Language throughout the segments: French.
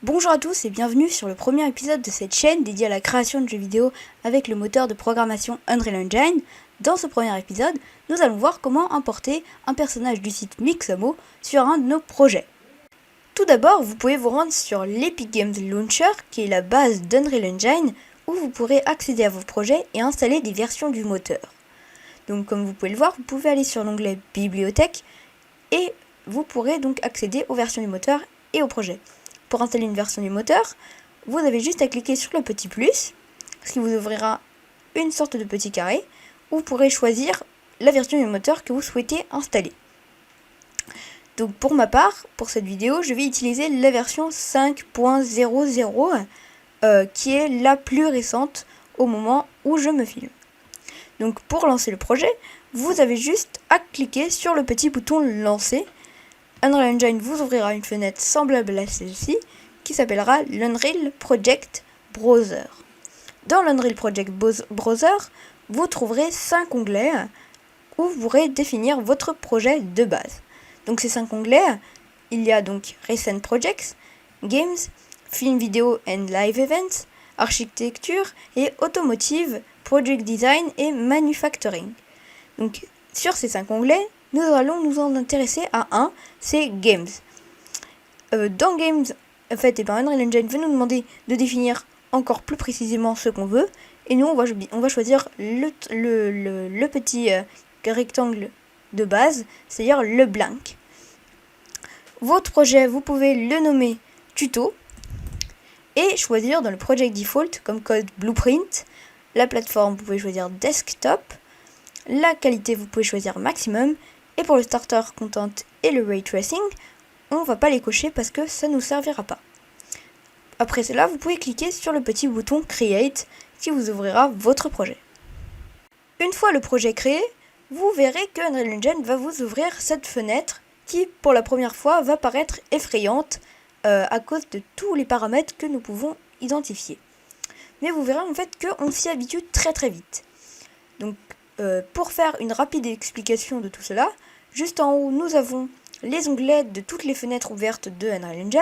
Bonjour à tous et bienvenue sur le premier épisode de cette chaîne dédiée à la création de jeux vidéo avec le moteur de programmation Unreal Engine. Dans ce premier épisode, nous allons voir comment importer un personnage du site Mixamo sur un de nos projets. Tout d'abord, vous pouvez vous rendre sur l'Epic Games Launcher, qui est la base d'Unreal Engine, où vous pourrez accéder à vos projets et installer des versions du moteur. Donc comme vous pouvez le voir, vous pouvez aller sur l'onglet Bibliothèque et vous pourrez donc accéder aux versions du moteur et au projet. Pour installer une version du moteur, vous avez juste à cliquer sur le petit plus, ce qui vous ouvrira une sorte de petit carré, où vous pourrez choisir la version du moteur que vous souhaitez installer. Donc pour ma part, pour cette vidéo, je vais utiliser la version 5.00, qui est la plus récente au moment où je me filme. Donc pour lancer le projet, vous avez juste à cliquer sur le petit bouton lancer. Unreal Engine vous ouvrira une fenêtre semblable à celle-ci qui s'appellera l'Unreal Project Browser. Dans l'Unreal Project Browser, vous trouverez 5 onglets où vous pourrez définir votre projet de base. Donc ces 5 onglets, il y a donc Recent Projects, Games, Film Video and Live Events, Architecture et Automotive, Project Design et Manufacturing. Donc sur ces 5 onglets, nous allons nous en intéresser à un, c'est Games. Dans Games, en fait, Unreal Engine va nous demander de définir encore plus précisément ce qu'on veut. Et nous, on va choisir le petit rectangle de base, c'est-à-dire le blank. Votre projet, vous pouvez le nommer tuto et choisir dans le project default comme code blueprint. La plateforme, vous pouvez choisir desktop. La qualité, vous pouvez choisir maximum. Et pour le starter content et le ray tracing, on ne va pas les cocher parce que ça ne nous servira pas. Après cela, vous pouvez cliquer sur le petit bouton Create qui vous ouvrira votre projet. Une fois le projet créé, vous verrez que Unreal Engine va vous ouvrir cette fenêtre qui, pour la première fois, va paraître effrayante à cause de tous les paramètres que nous pouvons identifier. Mais vous verrez en fait qu'on s'y habitue très très vite. Donc, pour faire une rapide explication de tout cela, juste en haut, nous avons les onglets de toutes les fenêtres ouvertes de Unreal Engine.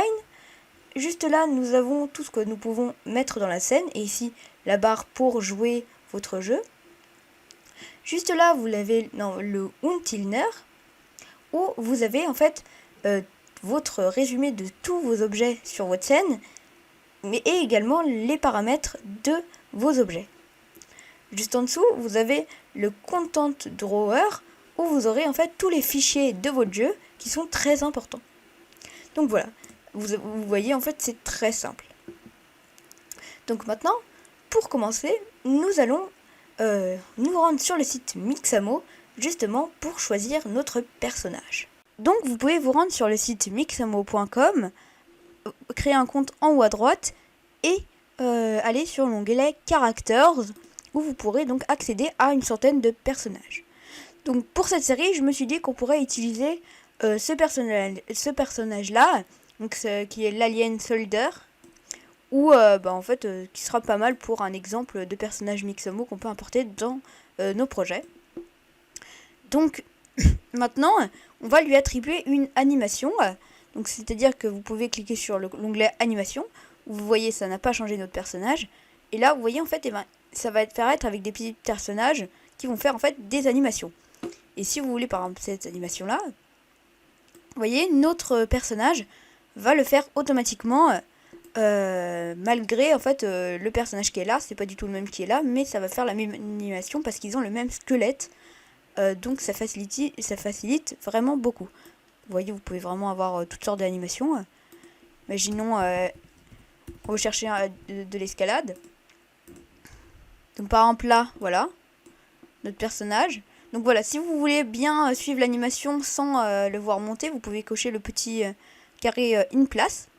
Juste là, nous avons tout ce que nous pouvons mettre dans la scène. Et ici, la barre pour jouer votre jeu. Juste là, vous avez le Untilner, où vous avez en fait votre résumé de tous vos objets sur votre scène, mais également les paramètres de vos objets. Juste en dessous, vous avez le Content Drawer, où vous aurez en fait tous les fichiers de votre jeu qui sont très importants. Donc voilà, vous voyez en fait c'est très simple. Donc maintenant, pour commencer, nous allons nous rendre sur le site Mixamo, justement pour choisir notre personnage. Donc vous pouvez vous rendre sur le site mixamo.com, créer un compte en haut à droite et aller sur l'onglet Characters, où vous pourrez donc accéder à une centaine de personnages. Donc pour cette série, je me suis dit qu'on pourrait utiliser ce personnage-là, donc qui est l'Alien Soldier, ou en fait qui sera pas mal pour un exemple de personnage Mixamo qu'on peut importer dans nos projets. Donc maintenant, on va lui attribuer une animation. Donc c'est-à-dire que vous pouvez cliquer sur l'onglet animation, où vous voyez ça n'a pas changé notre personnage. Et là, vous voyez en fait, ça va être avec des petits personnages qui vont faire en fait des animations. Et si vous voulez par exemple cette animation là, vous voyez notre personnage va le faire automatiquement malgré en fait le personnage qui est là. C'est pas du tout le même qui est là, mais ça va faire la même animation parce qu'ils ont le même squelette. Donc ça facilite vraiment beaucoup. Vous voyez, vous pouvez vraiment avoir toutes sortes d'animations. Imaginons on va chercher de l'escalade. Donc par exemple là, voilà, notre personnage. Donc voilà, si vous voulez bien suivre l'animation sans le voir monter, vous pouvez cocher le petit carré in place.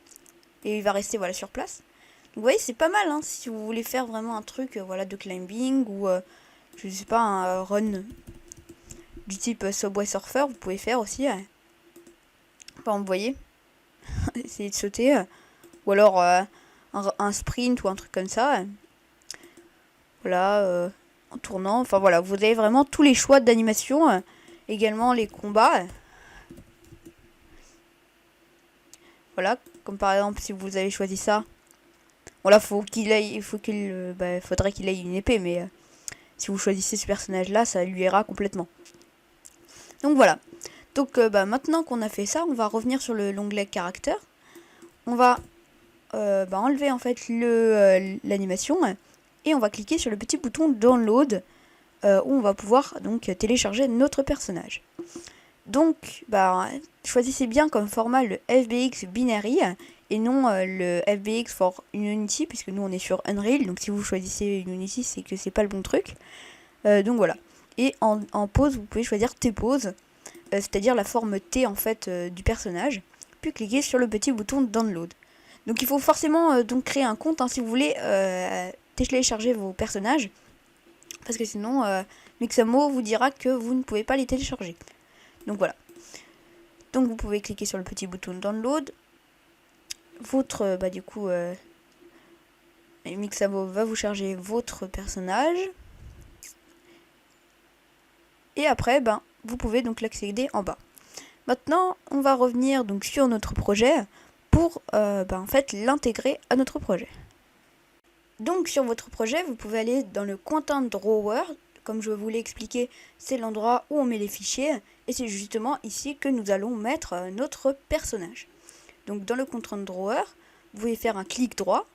Et il va rester voilà sur place. Donc vous voyez, c'est pas mal si vous voulez faire vraiment un truc voilà de climbing ou je sais pas, un run du type Subway Surfer, vous pouvez faire aussi. Par exemple, vous voyez, essayer de sauter. Ou alors un sprint ou un truc comme ça. Voilà, en tournant. Enfin voilà, vous avez vraiment tous les choix d'animation. Également les combats. Voilà, Comme par exemple si vous avez choisi ça. Bon là faudrait qu'il ait une épée, mais si vous choisissez ce personnage là, ça lui ira complètement. Donc voilà. Donc maintenant qu'on a fait ça, on va revenir sur l'onglet caractère. On va enlever en fait l'animation et on va cliquer sur le petit bouton download où on va pouvoir donc télécharger notre personnage. Donc choisissez bien comme format le FBX Binary et non le FBX for Unity, puisque nous on est sur Unreal, donc si vous choisissez Unity c'est que c'est pas le bon truc. Donc voilà. Et en pose vous pouvez choisir T-pose, c'est-à-dire la forme T en fait du personnage, puis cliquez sur le petit bouton download. Donc il faut forcément donc créer un compte si vous voulez télécharger vos personnages, parce que sinon Mixamo vous dira que vous ne pouvez pas les télécharger. Donc voilà. Donc vous pouvez cliquer sur le petit bouton download. Votre Mixamo va vous charger votre personnage. Et après vous pouvez donc l'accéder en bas. Maintenant on va revenir donc sur notre projet pour en fait l'intégrer à notre projet. Donc sur votre projet, vous pouvez aller dans le Content Drawer. Comme je vous l'ai expliqué, c'est l'endroit où on met les fichiers. Et c'est justement ici que nous allons mettre notre personnage. Donc dans le Content Drawer, vous pouvez faire un clic droit.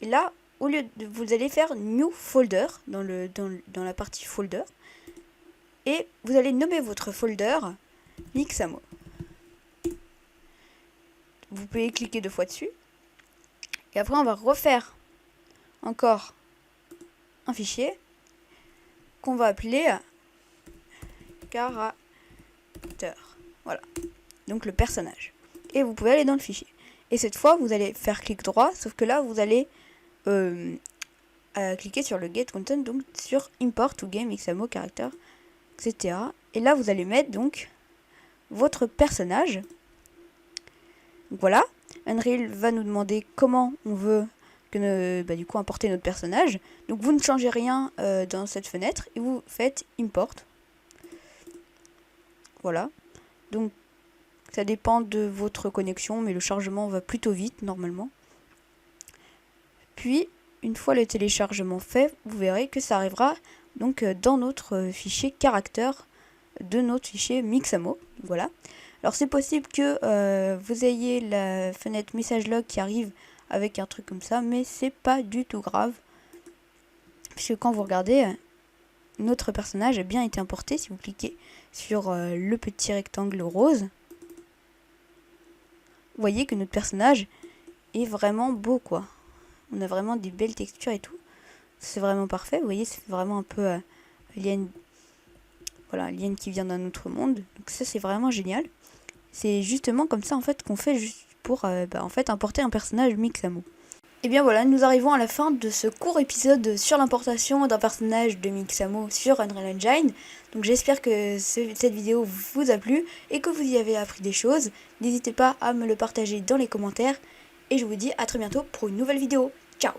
Et là, au lieu de, vous allez faire New Folder dans la partie Folder. Et vous allez nommer votre folder Mixamo. Vous pouvez cliquer 2 fois dessus. Et après, on va refaire encore un fichier qu'on va appeler caractère. Voilà. Donc le personnage. Et vous pouvez aller dans le fichier. Et cette fois, vous allez faire clic droit, sauf que là, vous allez cliquer sur le get content, donc sur import to game Mixamo character, etc. Et là, vous allez mettre donc votre personnage. Donc voilà. Unreal va nous demander comment on veut du coup importer notre personnage. Donc vous ne changez rien dans cette fenêtre et vous faites import. Voilà. Donc ça dépend de votre connexion, mais le chargement va plutôt vite normalement. Puis une fois le téléchargement fait, vous verrez que ça arrivera donc dans notre fichier caractère de notre fichier Mixamo. Voilà. Alors c'est possible que vous ayez la fenêtre message log qui arrive avec un truc comme ça, mais c'est pas du tout grave, puisque quand vous regardez, notre personnage a bien été importé. Si vous cliquez sur le petit rectangle rose, vous voyez que notre personnage est vraiment beau, quoi. On a vraiment des belles textures et tout, c'est vraiment parfait. Vous voyez, c'est vraiment un peu alien, voilà, alien qui vient d'un autre monde. Donc ça c'est vraiment génial. C'est justement comme ça en fait qu'on fait juste pour en fait importer un personnage Mixamo. Et bien voilà, nous arrivons à la fin de ce court épisode sur l'importation d'un personnage de Mixamo sur Unreal Engine. Donc j'espère que cette vidéo vous a plu et que vous y avez appris des choses. N'hésitez pas à me le partager dans les commentaires et je vous dis à très bientôt pour une nouvelle vidéo. Ciao!